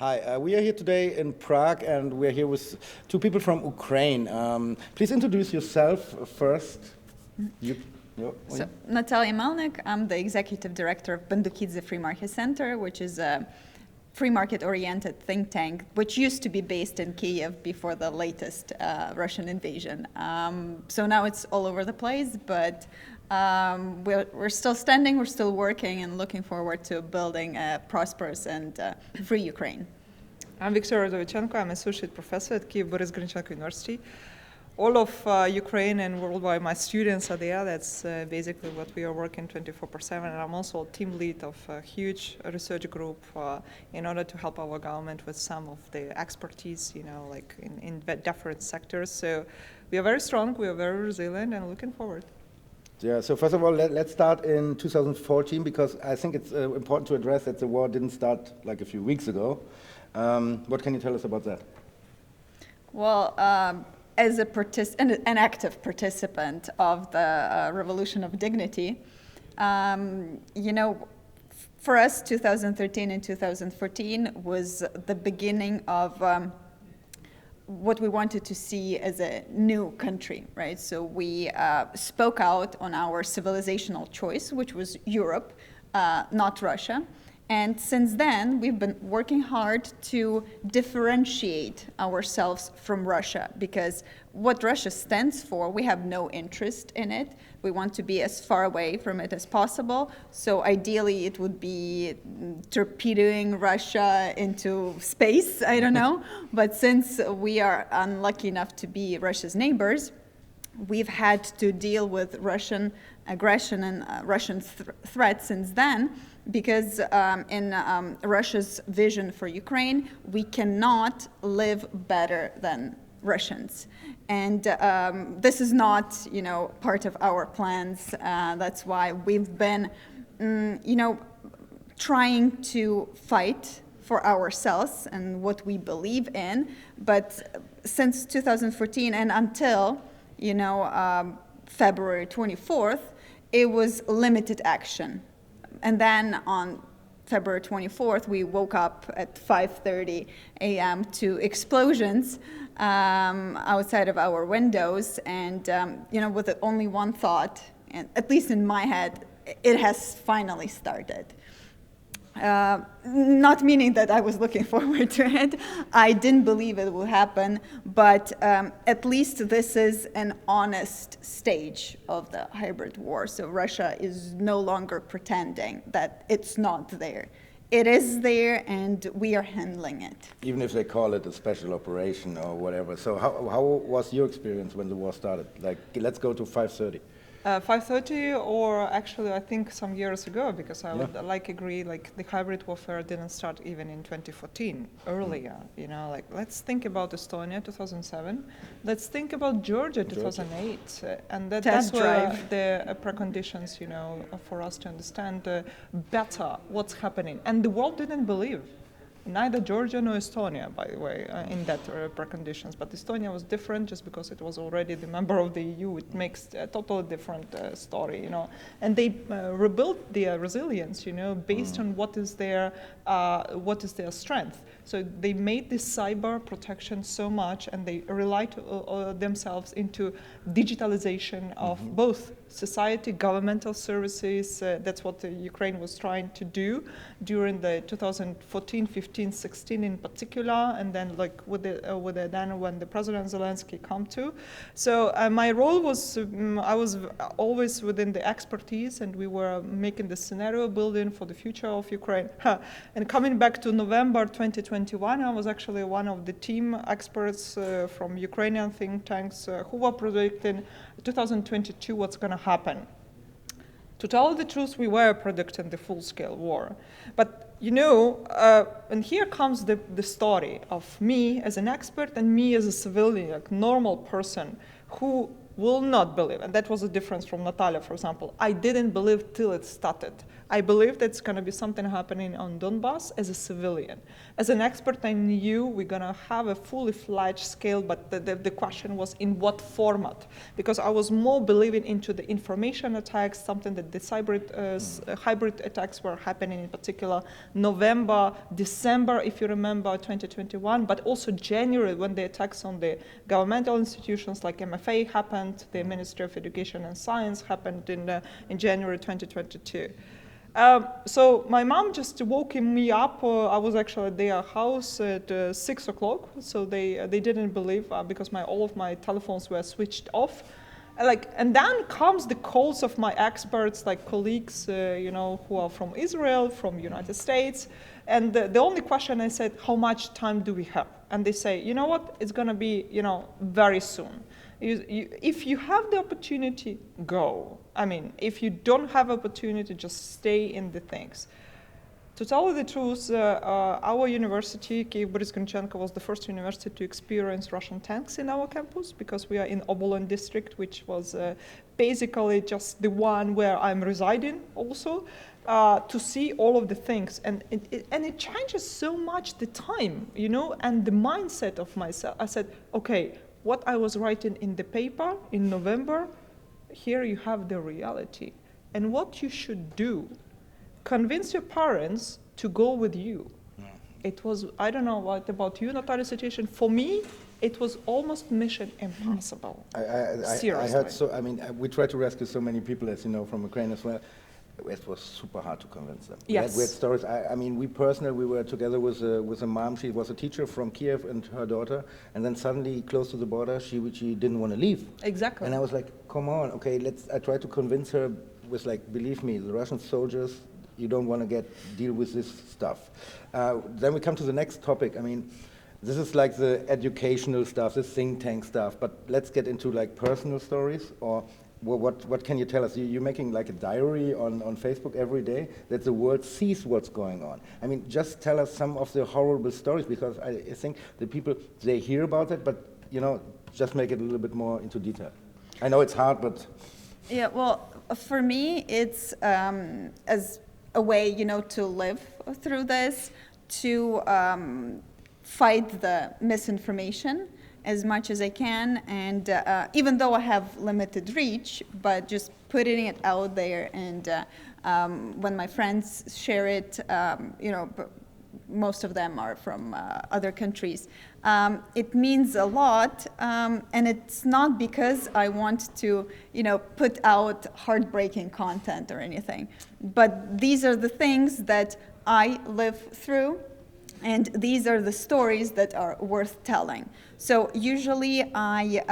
Hi, we are here today in Prague, and we're here with two people from Ukraine. Please introduce yourself first. So, Natalyia Melnyk, I'm the executive director of Bendukidze Free Market Center, which is a free market-oriented think tank, which used to be based in Kyiv before the latest Russian invasion. So now it's all over the place, but we're still standing, we're still working, and looking forward to building a prosperous and free Ukraine. I'm Vdovychenko. I'm associate professor at Borys Grinchenko University. All of Ukraine and worldwide, my students are there. That's basically what we are working 24/7. And I'm also team lead of a huge research group in order to help our government with some of the expertise, like in different sectors. So we are very strong, we are very resilient, and looking forward. Yeah, so first of all, let's start in 2014, because I think it's important to address that the war didn't start like a few weeks ago. What can you tell us about that? Well, as an active participant of the Revolution of Dignity, for us, 2013 and 2014 was the beginning of what we wanted to see as a new country, right? So we spoke out on our civilizational choice, which was Europe, not Russia. And since then, we've been working hard to differentiate ourselves from Russia, because what Russia stands for, we have no interest in it. We want to be as far away from it as possible. So ideally, it would be torpedoing Russia into space, I don't know. But since we are unlucky enough to be Russia's neighbors, we've had to deal with Russian aggression and Russian threats since then, because in Russia's vision for Ukraine, we cannot live better than Russians. And this is not, part of our plans. That's why we've been, trying to fight for ourselves and what we believe in. But since 2014 and until, February 24th, it was limited action. And then on February 24th, we woke up at 5:30 a.m. to explosions outside of our windows. And, with only one thought, and at least in my head, it has finally started. Not meaning that I was looking forward to it. I didn't believe it would happen, but at least this is an honest stage of the hybrid war. So Russia is no longer pretending that it's not there. It is there, and we are handling it. Even if they call it a special operation or whatever. So how was your experience when the war started? Like, let's go to 5:30. 5:30, or actually I think some years ago, because I would agree, the hybrid warfare didn't start even in 2014, earlier, let's think about Estonia 2007, let's think about Georgia 2008, and that's where the preconditions, for us to understand better what's happening, and the world didn't believe. Neither Georgia nor Estonia, by the way, in that preconditions. But Estonia was different just because it was already the member of the EU. It makes a totally different story, And they rebuilt their resilience, based on what is their strength. So they made this cyber protection so much, and they relied themselves into digitalization of both society, governmental services. That's what Ukraine was trying to do during the 2014, 15, 16 in particular, and then then when the President Zelensky come to. So my role was, I was always within the expertise, and we were making the scenario building for the future of Ukraine. And coming back to November 2021, I was actually one of the team experts from Ukrainian think tanks who were predicting 2022 what's going to happen. To tell the truth, we were predicting the full-scale war. But, and here comes the story of me as an expert and me as a civilian, normal person, who will not believe, and that was a difference from Natalyia, for example. I didn't believe till it started. I believed it's going to be something happening on Donbass as a civilian. As an expert, I knew we're going to have a fully fledged scale, but the question was in what format? Because I was more believing into the information attacks, something that the hybrid attacks were happening in particular November, December, if you remember, 2021, but also January when the attacks on the governmental institutions like MFA happened, the Ministry of Education and Science happened in January 2022. So my mom just woke me up. I was actually at their house at 6 o'clock, so they didn't believe because all of my telephones were switched off. And then comes the calls of my experts, like colleagues, who are from Israel, from United States. And the only question I said, how much time do we have? And they say, you know what, it's going to be, very soon. If you have the opportunity, go. I mean, if you don't have opportunity, just stay in the things. To tell you the truth, our university, Kyiv Borys Grinchenko, was the first university to experience Russian tanks in our campus because we are in Obolon district, which was basically just the one where I'm residing also, to see all of the things. And it changes so much the time, and the mindset of myself. I said, okay, what I was writing in the paper in November, here you have the reality. And what you should do, convince your parents to go with you. Yeah. It was, I don't know what about you, Natalyia, situation. For me, it was almost mission impossible. Seriously. We tried to rescue so many people, as you know, from Ukraine as well. It was super hard to convince them. Yes. We had stories. We personally, we were together with a mom. She was a teacher from Kiev and her daughter. And then suddenly, close to the border, she didn't want to leave. Exactly. And I was like, come on, okay, I tried to convince her with believe me, the Russian soldiers, you don't want to deal with this stuff. Then we come to the next topic. This is like the educational stuff, this think tank stuff, but let's get into personal stories, or what can you tell us? You're making a diary on Facebook every day that the world sees what's going on. Just tell us some of the horrible stories, because I think the people, they hear about it, but just make it a little bit more into detail. I know it's hard, but... Yeah, well, for me, it's as a way, to live through this, to fight the misinformation as much as I can, and even though I have limited reach, but just putting it out there, and when my friends share it, most of them are from other countries. It means a lot, and it's not because I want to, put out heartbreaking content or anything, but these are the things that I live through, and these are the stories that are worth telling. So usually I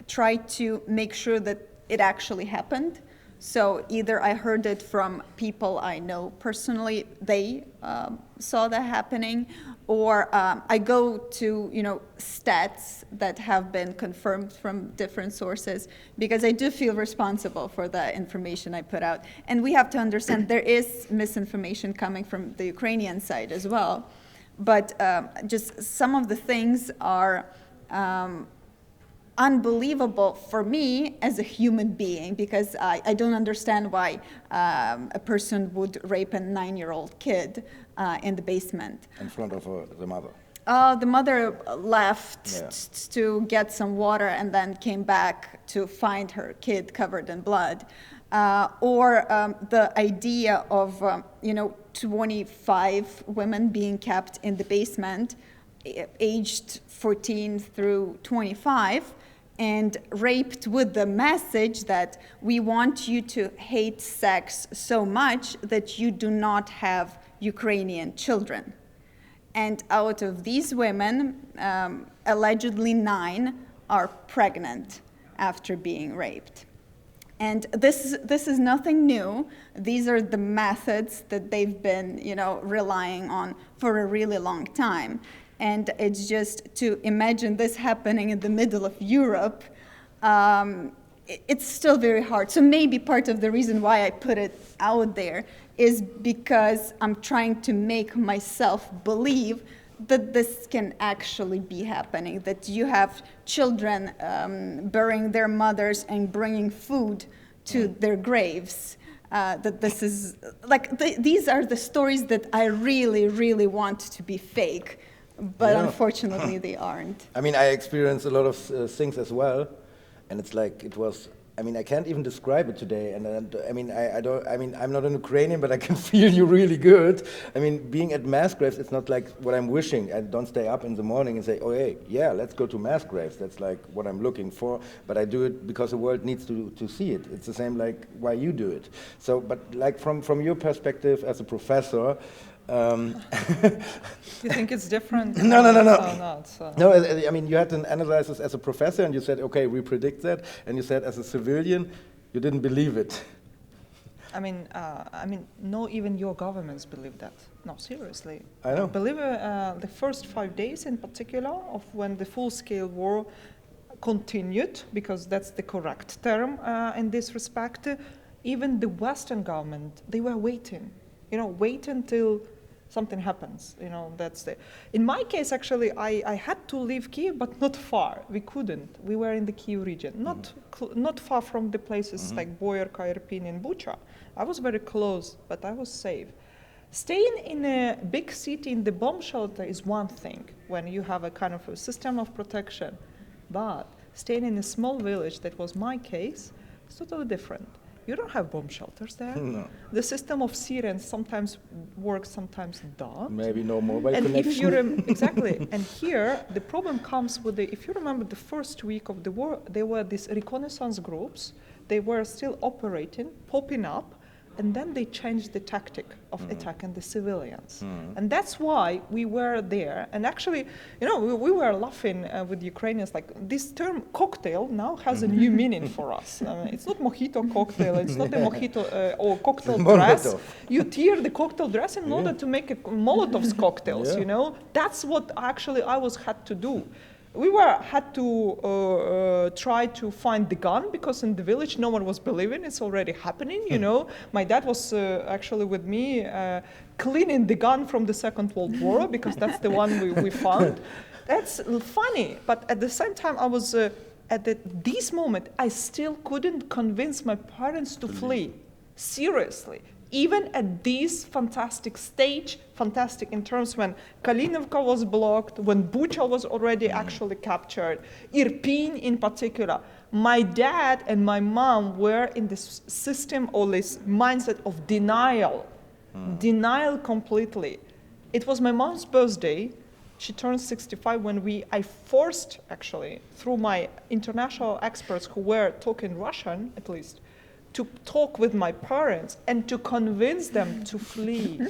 try to make sure that it actually happened. So either I heard it from people I know personally, they saw that happening, or I go to stats that have been confirmed from different sources, because I do feel responsible for the information I put out. And we have to understand there is misinformation coming from the Ukrainian side as well, but just some of the things are unbelievable for me as a human being, because I don't understand why a person would rape a 9-year-old kid in the basement. In front of the mother. The mother left to get some water and then came back to find her kid covered in blood. Or the idea of 25 women being kept in the basement, aged 14 through 25, and raped with the message that we want you to hate sex so much that you do not have Ukrainian children. And out of these women, allegedly 9 are pregnant after being raped. And this is nothing new. These are the methods that they've been, relying on for a really long time. And it's just to imagine this happening in the middle of Europe, it's still very hard. So maybe part of the reason why I put it out there is because I'm trying to make myself believe that this can actually be happening, that you have children burying their mothers and bringing food to their graves. That this is, like, these are the stories that I really, really want to be fake, but unfortunately they aren't. I mean, I experienced a lot of things as well, and it's like, it was, I mean, I can't even describe it today, and I mean, I'm not an Ukrainian, but I can feel you really good. I mean, being at mass graves, it's not like what I'm wishing. I don't stay up in the morning and say, oh, hey, yeah, let's go to mass graves. That's like what I'm looking for, but I do it because the world needs to see it. It's the same like why you do it. So, but like from your perspective as a professor, you think it's different? No. So. No, I mean, you had an analysis as a professor, and you said, okay, we predict that, and you said as a civilian, you didn't believe it. I mean, no, even your governments believe that. No, seriously. I know. Believe the first 5 days in particular of when the full-scale war continued, because that's the correct term in this respect, even the Western government, they were waiting. Wait until something happens. That's the. In my case, actually, I had to leave Kyiv, but not far. We couldn't. We were in the Kyiv region, not far from the places like Boyarka, Irpin, and Bucha. I was very close, but I was safe. Staying in a big city in the bomb shelter is one thing, when you have a kind of a system of protection. But staying in a small village, that was my case, is totally different. You don't have bomb shelters there. No. The system of sirens sometimes works, sometimes don't. Maybe no mobile and connection. If you exactly. And here, the problem comes with if you remember the first week of the war, there were these reconnaissance groups. They were still operating, popping up, and then they changed the tactic of attacking the civilians. And that's why we were there. And actually, we were laughing with Ukrainians, like this term cocktail now has a new meaning for us. It's not mojito cocktail, it's not the mojito or cocktail dress. You tear the cocktail dress in order to make a Molotov's cocktails, That's what actually I had to do. We had to try to find the gun, because in the village no one was believing it's already happening, My dad was actually with me cleaning the gun from the Second World War, because that's the one we found. That's funny, but at the same time I was, this moment, I still couldn't convince my parents to flee. Seriously. Even at this fantastic stage, fantastic in terms when Kalinovka was blocked, when Bucha was already actually captured, Irpin in particular, my dad and my mom were in this system or this mindset of denial, denial completely. It was my mom's birthday. She turned 65 when I forced, actually, through my international experts who were talking Russian, at least, to talk with my parents and to convince them to flee.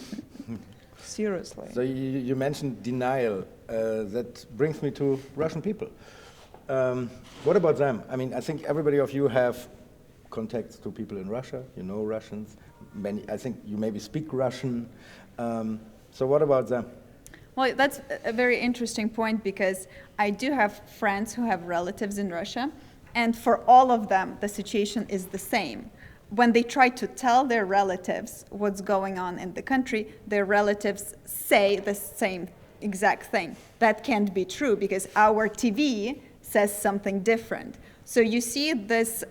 Seriously. So you mentioned denial. That brings me to Russian people. What about them? I mean, I think everybody of you have contacts to people in Russia. You know Russians. I think you maybe speak Russian. So what about them? Well, that's a very interesting point, because I do have friends who have relatives in Russia. And for all of them, the situation is the same. When they try to tell their relatives what's going on in the country, their relatives say the same exact thing. That can't be true, because our TV says something different. So you see this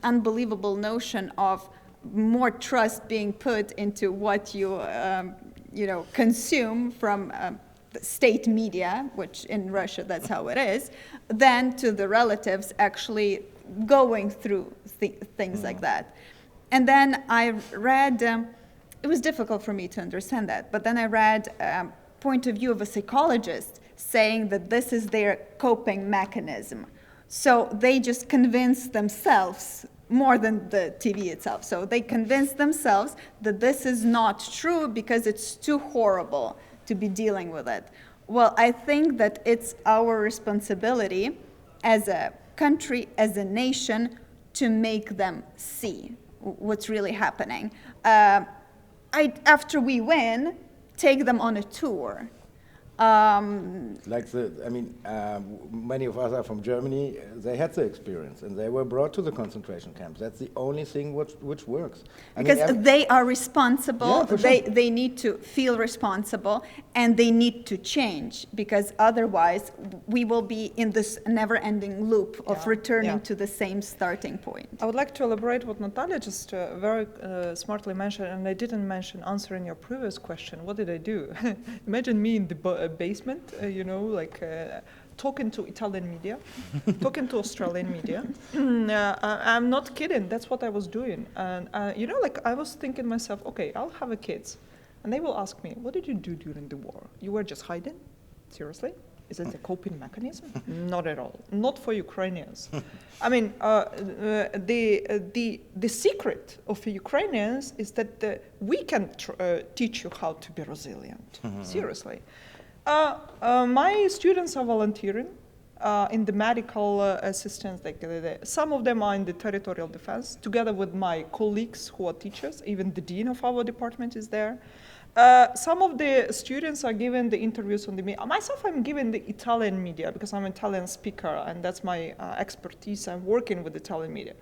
unbelievable notion of more trust being put into what you consume from state media, which in Russia that's how it is, than to the relatives actually going through things like that. And then I read, it was difficult for me to understand that, but then I read a point of view of a psychologist saying that this is their coping mechanism. So they just convince themselves more than the TV itself. So they convince themselves that this is not true because it's too horrible to be dealing with it. Well, I think that it's our responsibility as a country, as a nation, to make them see what's really happening. After we win, take them on a tour. Like many of us are from Germany. They had the experience, and they were brought to the concentration camps. That's the only thing which works. Because they are responsible. Yeah, for sure. They need to feel responsible, and they need to change. Because otherwise, we will be in this never-ending loop of returning to the same starting point. I would like to elaborate what Natalia just very smartly mentioned, and I didn't mention answering your previous question. What did I do? Imagine me in the basement, talking to Italian media, talking to Australian media. I'm not kidding. That's what I was doing. And, I was thinking myself, okay, I'll have a kids. And they will ask me, what did you do during the war? You were just hiding? Seriously? Is it a coping mechanism? Not at all. Not for Ukrainians. I mean, the secret of Ukrainians is that we can teach you how to be resilient. Seriously. My students are volunteering in the medical assistance. Some of them are in the territorial defense, together with my colleagues who are teachers. Even the dean of our department is there. Some of the students are given the interviews on the media. Myself, I'm given the Italian media because I'm an Italian speaker, and that's my expertise. I'm working with Italian media.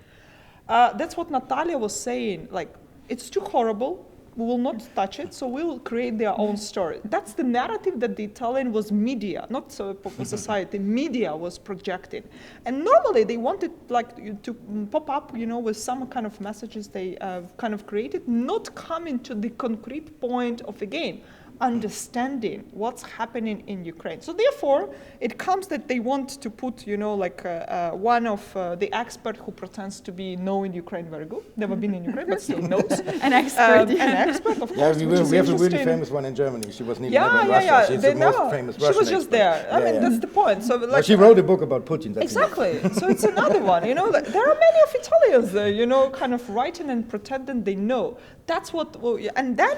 That's what Natalia was saying. Like, it's too horrible. We will not touch it, so we will create their own story. That's the narrative that the Italian was media, not society, media was projecting. And normally they wanted to pop up, with some kind of messages they kind of created, not coming to the concrete point of the game, understanding what's happening in Ukraine. So therefore, it comes that they want to put, one of the expert who pretends to be knowing Ukraine very good, never been in Ukraine, but still knows. An expert. An expert, of course. Yeah, we have a really famous one in Germany. She wasn't even in Russia. She's the most famous Russian She was just expert. there. That's the point. So, she wrote a book about Putin. That's exactly. So it's another one. There are many of Italians there, kind of writing and pretending they know. That's what, and then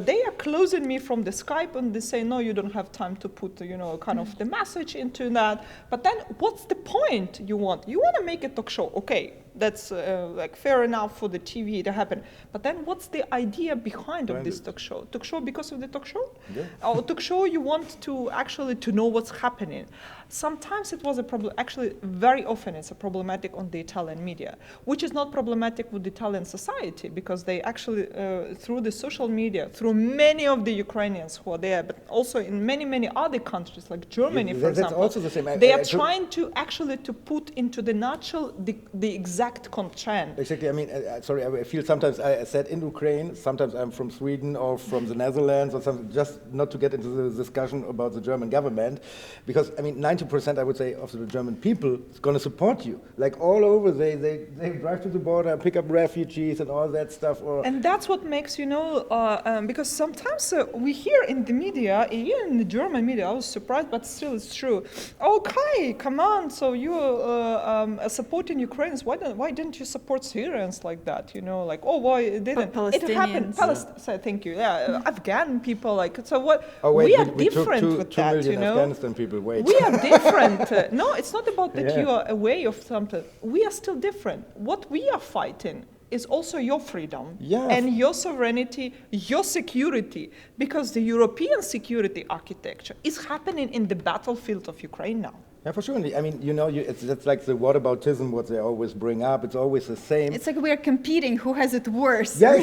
they are closing me from the Skype, and they say, no, you don't have time to put, kind of the message into that. But then what's the point you want? You want to make a talk show. Okay, that's fair enough for the TV to happen. But then what's the idea behind of this talk show? Talk show because of the talk show? Yeah. Or talk show you want to actually to know what's happening. Sometimes it was a problem, actually very often it's a problematic on the Italian media, which is not problematic with the Italian society, because they actually, through the social media, through many of the Ukrainians who are there, but also in many, many other countries like Germany, for example, that's also the same. they are trying to actually to put into the nutshell the exact content. Exactly. I mean, sorry, I feel sometimes I said in Ukraine, sometimes I'm from Sweden or from the Netherlands or something, just not to get into the discussion about the German government, because, I mean, 90% I would say of the German people is going to support you. Like all over, they drive to the border, pick up refugees and all that stuff. And that's what makes, because sometimes we hear in the media, even in the German media, I was surprised, but still it's true. Okay, come on, so you are supporting Ukrainians. Why didn't you support Syrians like that? Why didn't it happen? Thank you. Yeah, Afghan people, so what? Oh, wait, we are different with 2 that. million Afghanistan people. Wait. We are different. No, it's not about that you are away of something. We are still different. What we are fighting is also your freedom and your sovereignty, your security, because the European security architecture is happening in the battlefield of Ukraine now. Yeah, for sure. I mean, it's like the whataboutism, what they always bring up. It's always the same. It's like we're competing. Who has it worse? Yeah,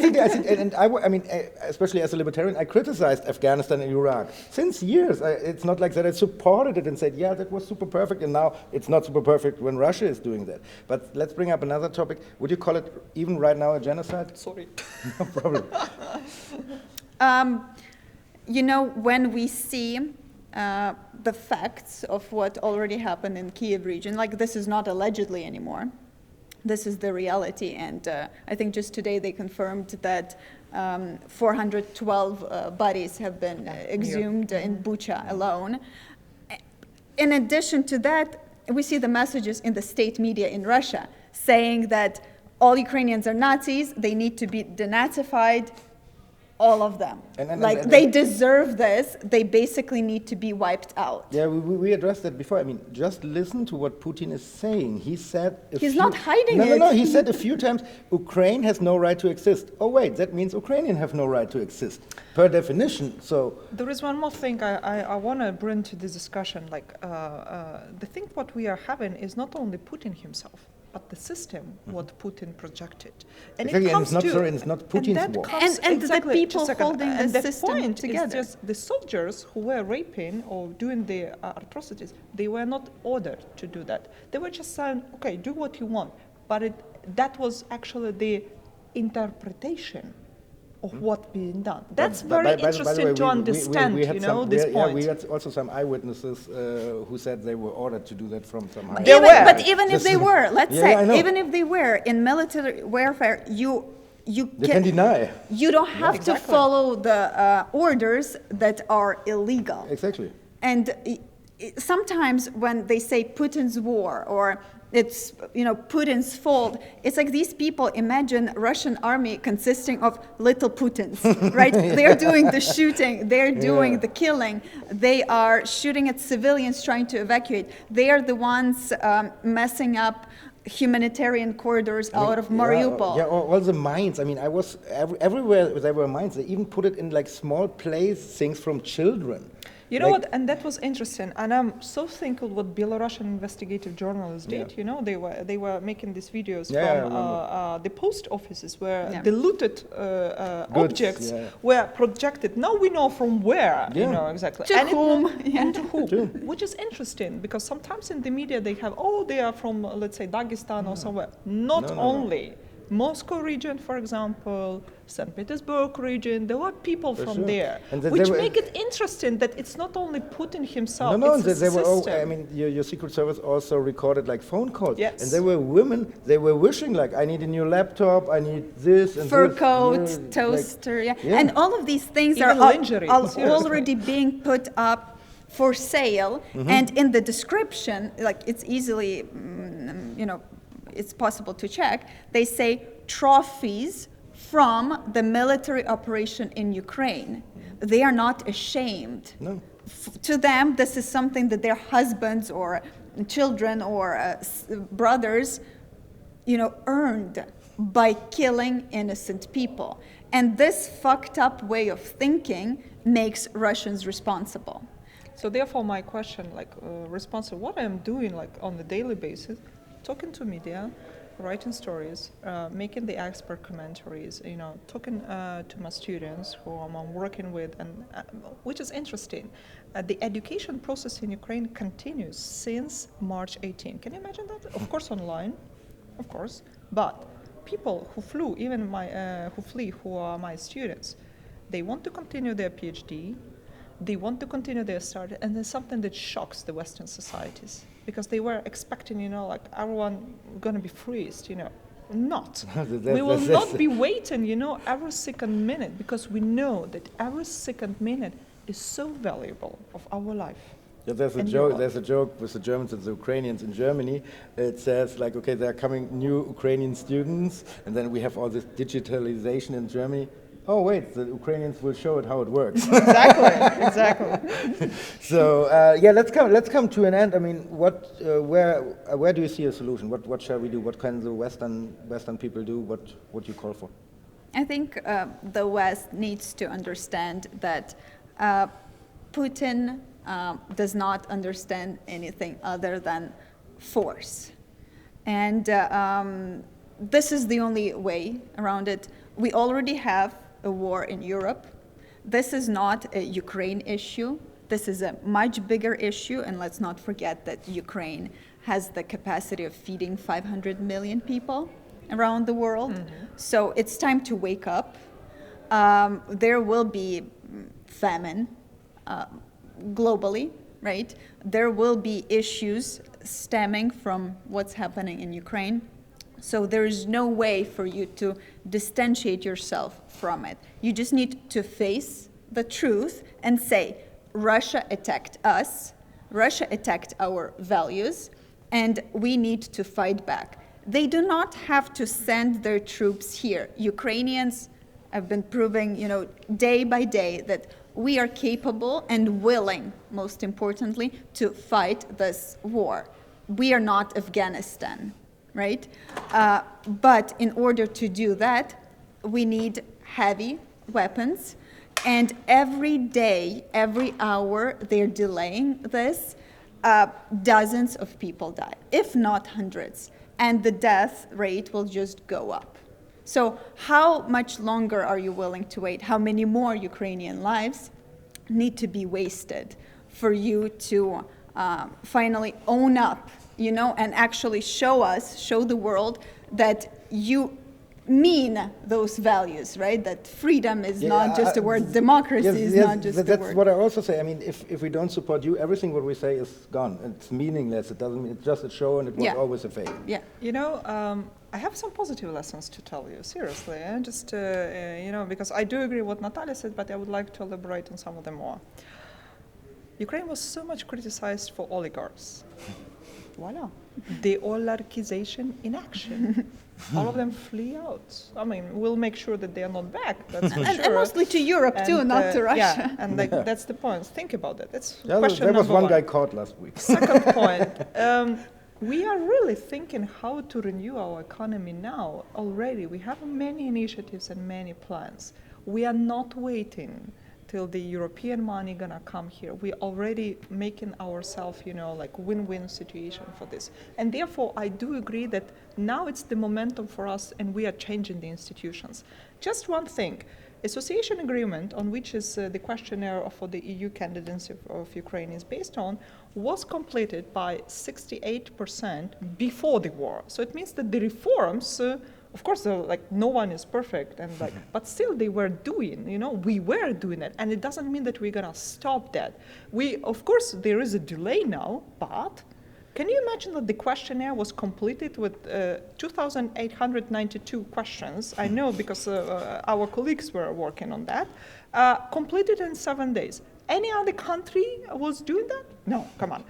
I mean, especially as a libertarian, I criticized Afghanistan and Iraq since years. It's not like that I supported it and said, yeah, that was super perfect, and now it's not super perfect when Russia is doing that. But let's bring up another topic. Would you call it, even right now, a genocide? Sorry. No problem. When we see the facts of what already happened in Kyiv region, like this is not allegedly anymore. This is the reality, and I think just today they confirmed that 412 bodies have been exhumed in Bucha alone. In addition to that, we see the messages in the state media in Russia saying that all Ukrainians are Nazis, they need to be denazified. all of them. And they deserve this. They basically need to be wiped out. Yeah, we addressed that before. I mean, just listen to what Putin is saying. He said he's not hiding it. No. He said a few times, Ukraine has no right to exist. Oh wait, that means Ukrainians have no right to exist, per definition. So there is one more thing I want to bring to this discussion. Like the thing what we are having is not only Putin himself, but the system what Putin projected. And exactly, it comes and it's not Putin's war. And exactly, the people holding the system together. It's just the soldiers who were raping or doing the atrocities, they were not ordered to do that. They were just saying, okay, do what you want. But that was actually the interpretation of what being done. That's very interesting to understand, this point. Yeah, we had also some eyewitnesses who said they were ordered to do that from some high. But even if they were, even if they were in military warfare, you can deny. You don't have to follow the orders that are illegal. Exactly. And sometimes when they say Putin's war or it's Putin's fault, it's like these people imagine Russian army consisting of little Putins, right? They're doing the shooting, they're doing the killing, they are shooting at civilians trying to evacuate. They are the ones messing up humanitarian corridors out of Mariupol. Yeah, all the mines. I mean, I was everywhere there were mines. They even put it in like small things from children. You know what? And that was interesting. And I'm so thankful what Belarusian investigative journalists did. You know, they were making these videos from the post offices where the looted objects were projected. Now we know from where. You know exactly. To whom? And to whom? Which is interesting because sometimes in the media they have, they are from, let's say, Dagestan or somewhere. Not only. Moscow region, for example, St. Petersburg region, there were people from there, which make it interesting that it's not only Putin himself, it's a system. I mean, your Secret Service also recorded like phone calls, yes. And there were women, they were wishing like, I need a new laptop, I need this and fur this. coat, toaster, and all of these things are already being put up for sale, and in the description, like it's easily, it's possible to check, they say trophies from the military operation in Ukraine. They are not ashamed. No. To them, this is something that their husbands or children or brothers, earned by killing innocent people. And this fucked up way of thinking makes Russians responsible. So therefore my question, responsible, what I'm doing on a daily basis, talking to media, writing stories, making the expert commentaries, talking to my students who I'm working with, and which is interesting. The education process in Ukraine continues since March 18. Can you imagine that? Of course online, of course, but people who flew, even who are my students, they want to continue their PhD, they want to continue their study, and there's something that shocks the Western societies. Because they were expecting, everyone gonna be freezed, Not. We will not be waiting, every second minute, because we know that every second minute is so valuable of our life. Yeah, there's a joke with the Germans and the Ukrainians in Germany. It says okay, there are coming new Ukrainian students, and then we have all this digitalization in Germany. Oh wait, the Ukrainians will show it how it works. Exactly. So let's come to an end. I mean, where do you see a solution? What shall we do? What can the Western people do? What you call for? I think the West needs to understand that Putin does not understand anything other than force, and this is the only way around it. We already have a war in Europe. This is not a Ukraine issue. This is a much bigger issue, and let's not forget that Ukraine has the capacity of feeding 500 million people around the world. So it's time to wake up. There will be famine globally, right? There will be issues stemming from what's happening in Ukraine. So there is no way for you to distantiate yourself from it. You just need to face the truth and say, Russia attacked us, Russia attacked our values, and we need to fight back. They do not have to send their troops here. Ukrainians I've been proving, day by day that we are capable and willing, most importantly, to fight this war. We are not Afghanistan, right? But in order to do that, we need heavy weapons. And every day, every hour they're delaying this, dozens of people die, if not hundreds. And the death rate will just go up. So how much longer are you willing to wait? How many more Ukrainian lives need to be wasted for you to finally own up, and actually show the world that you mean those values, right? That freedom is not just a word, democracy is not just a word. That's what I also say. I mean, if we don't support you, everything what we say is gone. It's meaningless. It doesn't mean, it's just a show, and it was always a fake. Yeah. I have some positive lessons to tell you, seriously. And just, because I do agree with Natalia said, but I would like to elaborate on some of them more. Ukraine was so much criticized for oligarchs. Voila. The oligarchization in action. All of them flee out. I mean, we'll make sure that they are not back, that's for sure. And mostly to Europe too, not to Russia. Yeah, and that's the point. Think about that. That's question there was number one guy caught last week. Second point. We are really thinking how to renew our economy now already. We have many initiatives and many plans. We are not waiting till the European money gonna come here. We're already making ourselves, win-win situation for this. And therefore, I do agree that now it's the momentum for us and we are changing the institutions. Just one thing, association agreement on which is the questionnaire for the EU candidacy of Ukraine is based on, was completed by 68% before the war. So it means that the reforms, of course, no one is perfect, and but still they were doing, we were doing it, and it doesn't mean that we're gonna stop that. Of course, there is a delay now, but can you imagine that the questionnaire was completed with 2,892 questions? I know because our colleagues were working on that, completed in 7 days. Any other country was doing that? No, come on.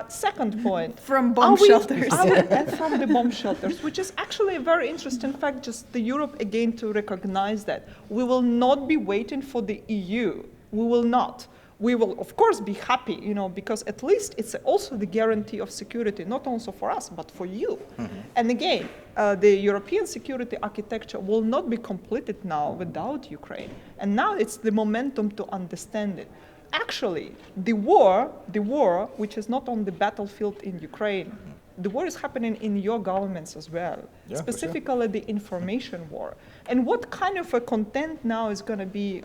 Second point. From bomb shelters. And from the bomb shelters, which is actually a very interesting fact, just the Europe again to recognize that. We will not be waiting for the EU. We will not. We will, of course, be happy, because at least it's also the guarantee of security, not also for us, but for you. Mm-hmm. And again, the European security architecture will not be completed now without Ukraine. And now it's the momentum to understand it. Actually, the war, which is not on the battlefield in Ukraine, the war is happening in your governments as well, specifically the information war. And what kind of a content now is going to be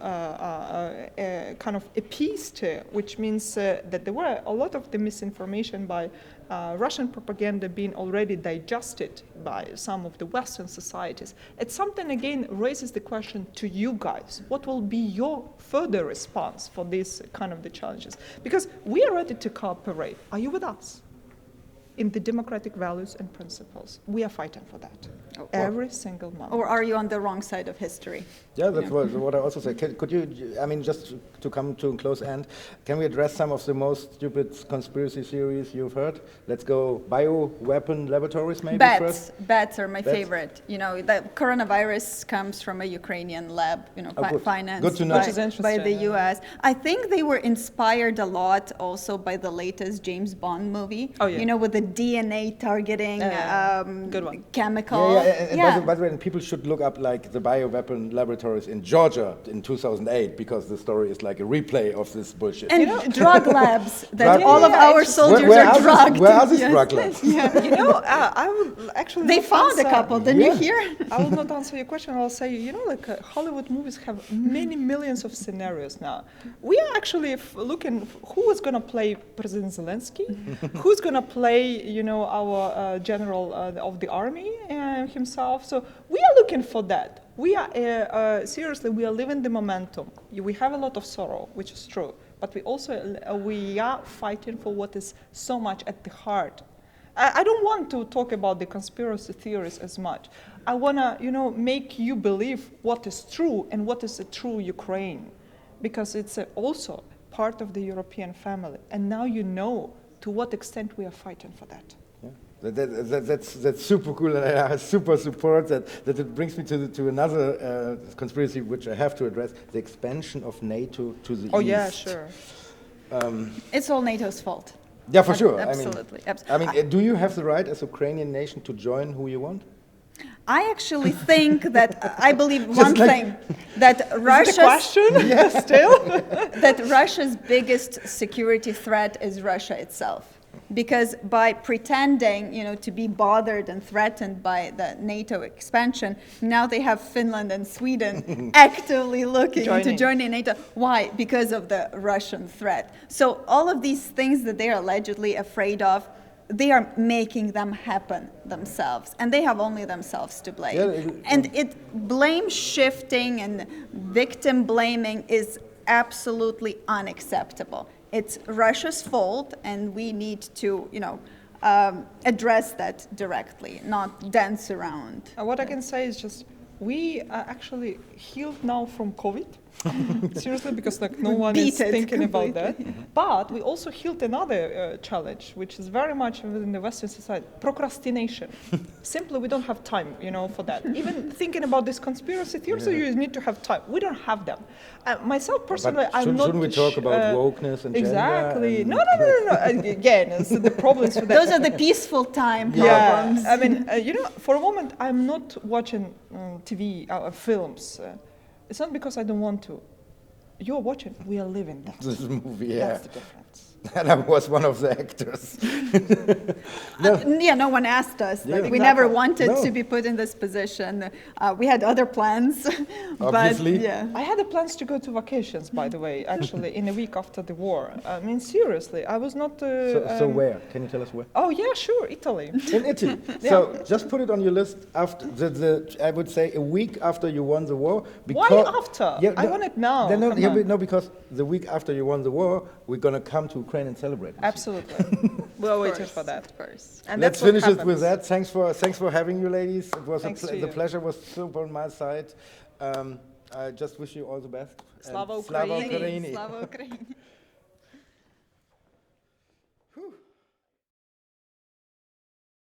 kind of appeased, which means that there were a lot of the misinformation by Russian propaganda being already digested by some of the Western societies. It's something, again, raises the question to you guys. What will be your further response for these kind of the challenges? Because we are ready to cooperate. Are you with us? In the democratic values and principles. We are fighting for that every single month. Or are you on the wrong side of history? Yeah, that's what I also say. Could you, just to come to a close end, can we address some of the most stupid conspiracy theories you've heard? Let's go bioweapon laboratories maybe first? Bats are my favorite. The coronavirus comes from a Ukrainian lab, financed by the US. I think they were inspired a lot also by the latest James Bond movie. Oh, yeah. With the DNA targeting good one. chemical. By the way, people should look up the bioweapon laboratories in Georgia in 2008 because the story is like a replay of this bullshit. And drug labs that all of our soldiers are drugged. Where are these drug labs? I would actually. They found a couple. Didn't you hear? I will not answer your question. I'll say, Hollywood movies have many millions of scenarios now. We are actually looking who is going to play President Zelensky, who's going to play, our general of the army himself. So we are looking for that. We are seriously, we are living the momentum. We have a lot of sorrow, which is true, but we are fighting for what is so much at the heart. I don't want to talk about the conspiracy theories as much. I want to, make you believe what is true and what is a true Ukraine, because it's also part of the European family. And now you know to what extent we are fighting for that. Yeah. That's super cool, and I super support that. That it brings me to another conspiracy which I have to address: the expansion of NATO to the east. Oh yeah, sure. It's all NATO's fault. Yeah, for sure. Absolutely. I mean, do you have the right as Ukrainian nation to join who you want? I actually think that I believe one thing, that Russia's that Russia's biggest security threat is Russia itself. Because by pretending, to be bothered and threatened by the NATO expansion, now they have Finland and Sweden actively looking to join in NATO. Why? Because of the Russian threat. So all of these things that they are allegedly afraid of, they are making them happen themselves, and they have only themselves to blame. Yeah, blame shifting and victim blaming is absolutely unacceptable. It's Russia's fault, and we need to, address that directly, not dance around. What I can say is just we are actually healed now from COVID. Seriously, because no one is thinking about that. But we also healed another challenge, which is very much within the Western society: procrastination. Simply, we don't have time, for that. Even thinking about this conspiracy theories, you need to have time. We don't have them. Myself personally, I'm not. Shouldn't we talk about wokeness and exactly? Gender No. Again, so the problems with that. Those are the peaceful time problems. Yeah, I mean, for a moment, I'm not watching TV films. It's not because I don't want to. You're watching, we are living that. This movie, yeah. That's the difference. And I was one of the actors. No one asked us. Yeah. We never wanted to be put in this position. We had other plans. Obviously. But, yeah. I had the plans to go to vacations, by the way, actually, in a week after the war. I mean, seriously, I was not... So where? Can you tell us where? Oh, yeah, sure, Italy. In Italy. Yeah. So just put it on your list after I would say a week after you won the war. Why after? Yeah, I want it now. No, because the week after you won the war, we're going to come to Ukraine and celebrate. Absolutely. We're waiting for that. Of course. And let's finish it with that. Thanks for having you, ladies. It was the pleasure was super on my side. I just wish you all the best. Slava Ukraini. Slava Ukraini.